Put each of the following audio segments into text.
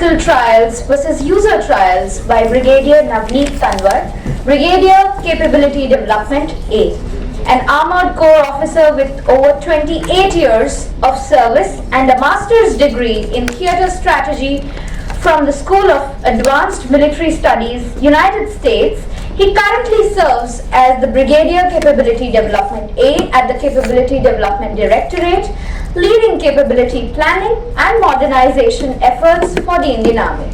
clinical trials versus user trials by Brigadier Navneet Tanwar, Brigadier Capability Development A, an armored corps officer with over 28 years of service and a master's degree in theatre strategy from the School of Advanced Military Studies, United States. He currently serves as the Brigadier Capability Development A at the Capability Development Directorate, leading capability planning and modernization efforts for the Indian Army.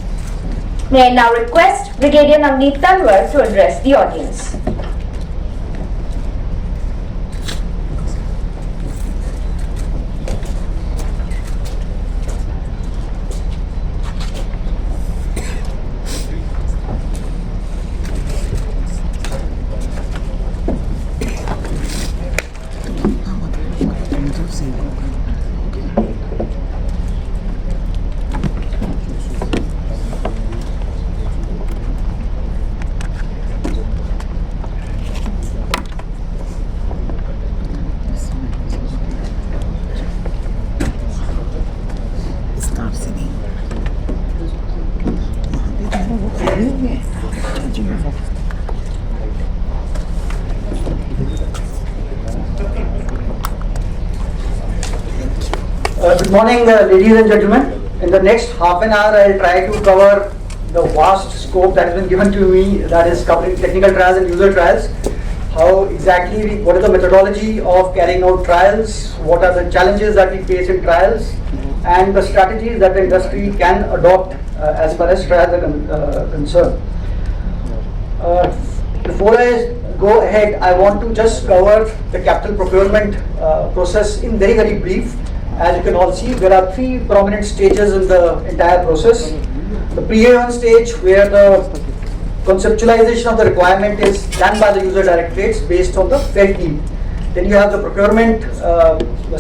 May I now request Brigadier Navneet Tanwar to address the audience. Good morning, ladies and gentlemen. In the next half an hour, I'll try to cover the vast scope that has been given to me, that is covering technical trials and user trials. How exactly, what is the methodology of carrying out trials, what are the challenges that we face in trials, and the strategies that the industry can adopt as far as trials are concerned. Before I go ahead, I want to just cover the capital procurement process in very brief. As you can all see, there are three prominent stages in the entire process. The pre-A1 stage, where the conceptualization of the requirement is done by the user directorates based on the felt need. Then you have the procurement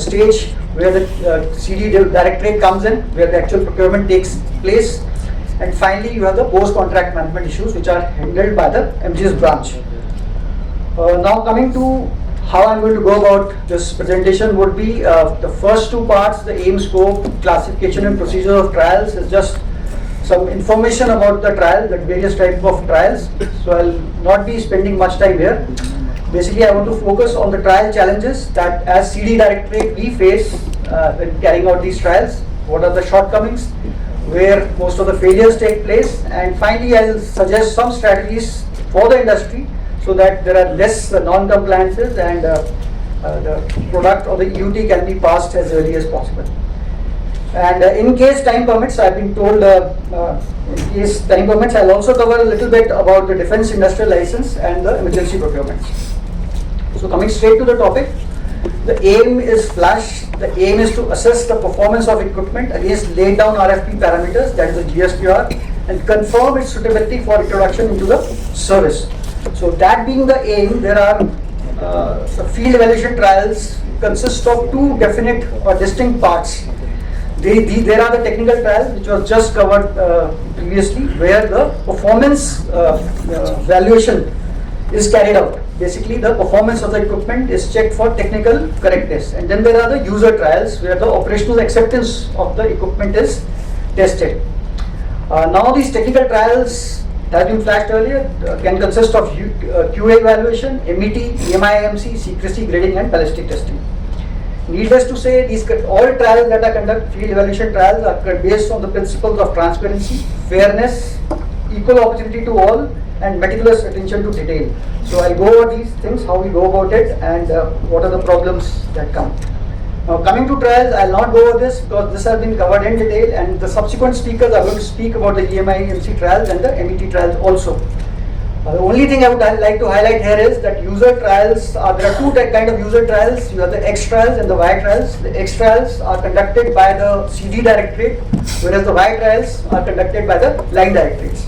stage, where the CD directorate comes in, where the actual procurement takes place. And finally, you have the post-contract management issues, which are handled by the MGS branch. Now coming to how I'm going to go about this presentation would be the first two parts, the aim, scope, classification and procedure of trials, is just some information about the trial, the various types of trials. So I'll not be spending much time here. Basically, I want to focus on the trial challenges that as CD Directorate we face when carrying out these trials. What are the shortcomings, where most of the failures take place, and finally I'll suggest some strategies for the industry so that there are less non-compliances and the product or the EUT can be passed as early as possible. And in case time permits, I've been told in case time permits, I'll also cover a little bit about the defense industrial license and the emergency procurements. So coming straight to the topic, the aim is flash. The aim is to assess the performance of equipment against laid down RFP parameters, that is the GSPR, and confirm its suitability for introduction into the service. So that being the aim, there are the field evaluation trials consist of two definite or distinct parts. There are the technical trials, which was just covered previously, where the performance evaluation is carried out. Basically, the performance of the equipment is checked for technical correctness. And then there are the user trials, where the operational acceptance of the equipment is tested. Now these technical trials that has been flashed earlier can consist of QA evaluation, MET, EMI/IMC, secrecy grading and ballistic testing. Needless to say, all trials that are conducted, field evaluation trials, are based on the principles of transparency, fairness, equal opportunity to all, and meticulous attention to detail. So I'll go over these things, how we go about it, and what are the problems that come. Now coming to trials, I'll not go over this because this has been covered in detail, and the subsequent speakers are going to speak about the EMI/IMC trials and the MET trials also. The only thing I would like to highlight here is that user trials there are two kind of user trials. You have the X trials and the Y trials. The X trials are conducted by the CD Directorate, whereas the Y trials are conducted by the line directorates.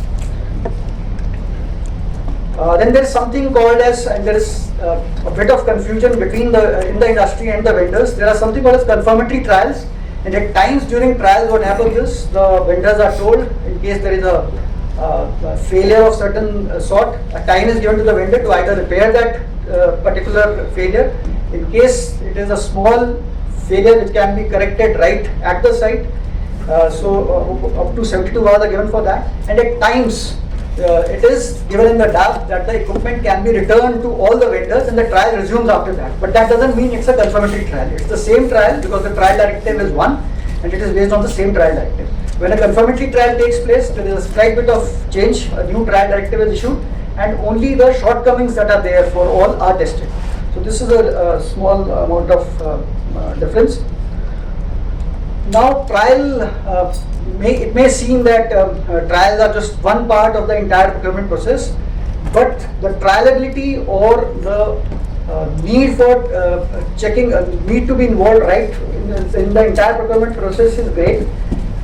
Then there is something called as, and there is a bit of confusion between in the industry and the vendors. There are something called as confirmatory trials, and at times during trials, what happens is the vendors are told, in case there is a failure of certain sort, a time is given to the vendor to either repair that particular failure. In case it is a small failure which can be corrected right at the site, Up to 72 hours are given for that, and at times it is given in the draft that the equipment can be returned to all the vendors and the trial resumes after that. But that doesn't mean it's a confirmatory trial. It's the same trial because the trial directive is one and it is based on the same trial directive. When a confirmatory trial takes place, there is a slight bit of change, a new trial directive is issued, and only the shortcomings that are there for all are tested. So this is a small amount of difference. Now trial, it may seem that trials are just one part of the entire procurement process, but the trialability or the need for checking, need to be involved right in the entire procurement process is great,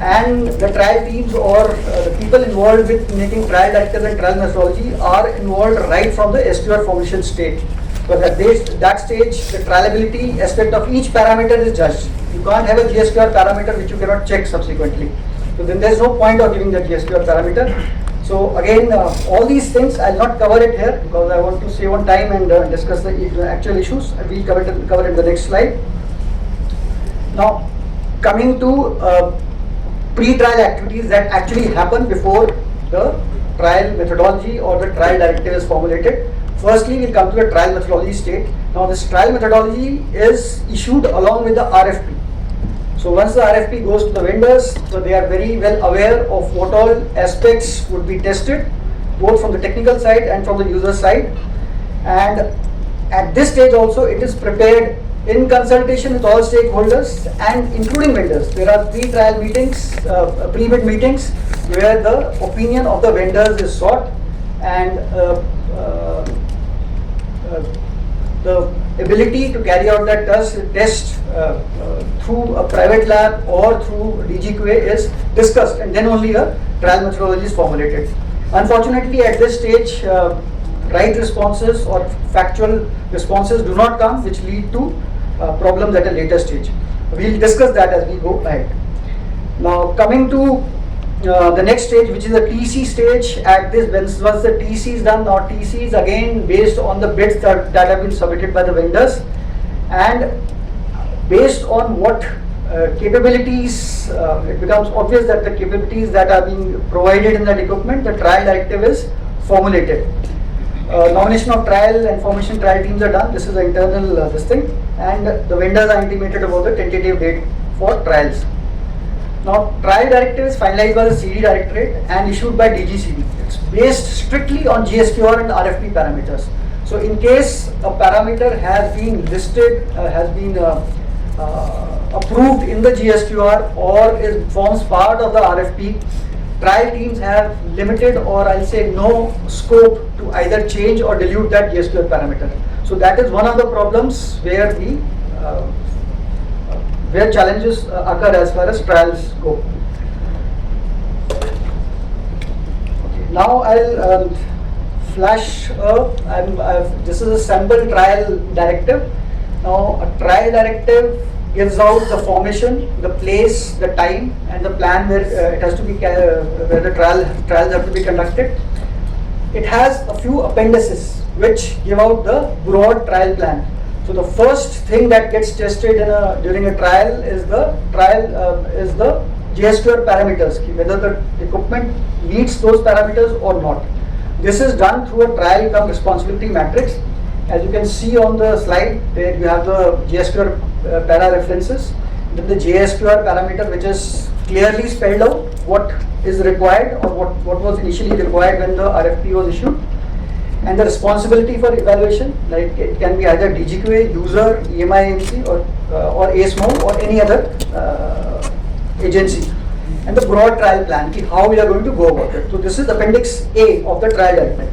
and the trial teams or the people involved with making trial directives and trial methodology are involved right from the SQR formulation stage. But at that stage, the trialability aspect of each parameter is judged. You can't have a GSQR parameter which you cannot check subsequently. So then there is no point of giving the GSQR parameter. So again, all these things I'll not cover it here because I want to save on time and discuss the actual issues. We'll cover it in the next slide. Now, coming to pre-trial activities that actually happen before the trial methodology or the trial directive is formulated. Firstly, we'll come to the trial methodology state. Now, this trial methodology is issued along with the RFP. So, once the RFP goes to the vendors, so they are very well aware of what all aspects would be tested, both from the technical side and from the user side. And at this stage also, it is prepared in consultation with all stakeholders and including vendors. There are pre-trial meetings, pre-bid meetings, where the opinion of the vendors is sought, and the ability to carry out that test through a private lab or through DGQA is discussed, and then only a trial methodology is formulated. Unfortunately, at this stage, right responses or factual responses do not come, which lead to problems at a later stage. We'll discuss that as we go ahead. Now, coming to the next stage, which is the TC stage. At this, once the TC is done, now TC is again based on the bids that have been submitted by the vendors, and based on what capabilities, it becomes obvious that the capabilities that are being provided in that equipment, the trial directive is formulated. Nomination of trial and formation trial teams are done. This is the internal this thing, and the vendors are intimated about the tentative date for trials. Now, trial directive is finalized by the CD Directorate and issued by DGCD. It's based strictly on GSQR and RFP parameters. So, in case a parameter has been listed, has been approved in the GSQR or forms part of the RFP, trial teams have limited, or I'll say no scope to either change or dilute that GSQR parameter. So, that is one of the problems where where challenges occur as far as trials go. Okay, now I'll flash this is a sample trial directive. Now, a trial directive gives out the formation, the place, the time, and the plan where it has to be where the trials have to be conducted. It has a few appendices which give out the broad trial plan. So the first thing that gets tested during a trial is the GSQR parameters, whether the equipment meets those parameters or not. This is done through a trial cum responsibility matrix. As you can see on the slide, there you have the GSQR para references, then the GSQR parameter, which is clearly spelled out what is required or what was initially required when the RFP was issued. And the responsibility for evaluation, like it can be either DGQA, user, EMI-AMC or ASMO or any other agency. And the broad trial plan, how we are going to go about it. So this is Appendix A of the trial directive.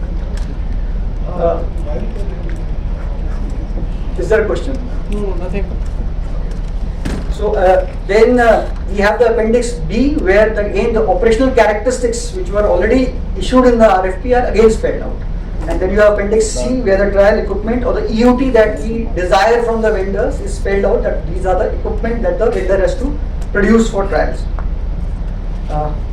Is there a question? No, nothing. So then we have the Appendix B, where again the operational characteristics which were already issued in the RFP are again spelled out. And then you have Appendix C, where the trial equipment or the EUT that we desire from the vendors is spelled out, that these are the equipment that the vendor has to produce for trials.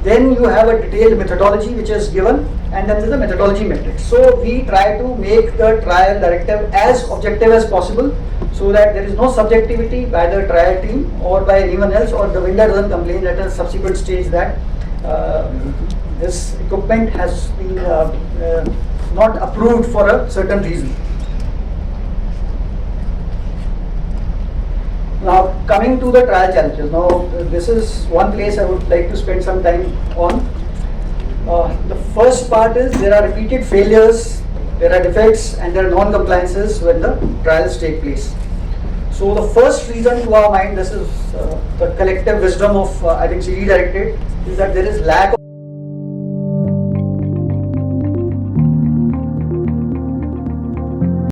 Then you have a detailed methodology which is given, and then there's a methodology matrix. So we try to make the trial directive as objective as possible, so that there is no subjectivity by the trial team or by anyone else, or the vendor doesn't complain at a subsequent stage that this equipment has been not approved for a certain reason. Now coming to the trial challenges. Now this is one place I would like to spend some time on. The first part is there are repeated failures, there are defects, and there are non-compliances when the trials take place. So the first reason to our mind, this is the collective wisdom of I think CD Directorate, is that there is lack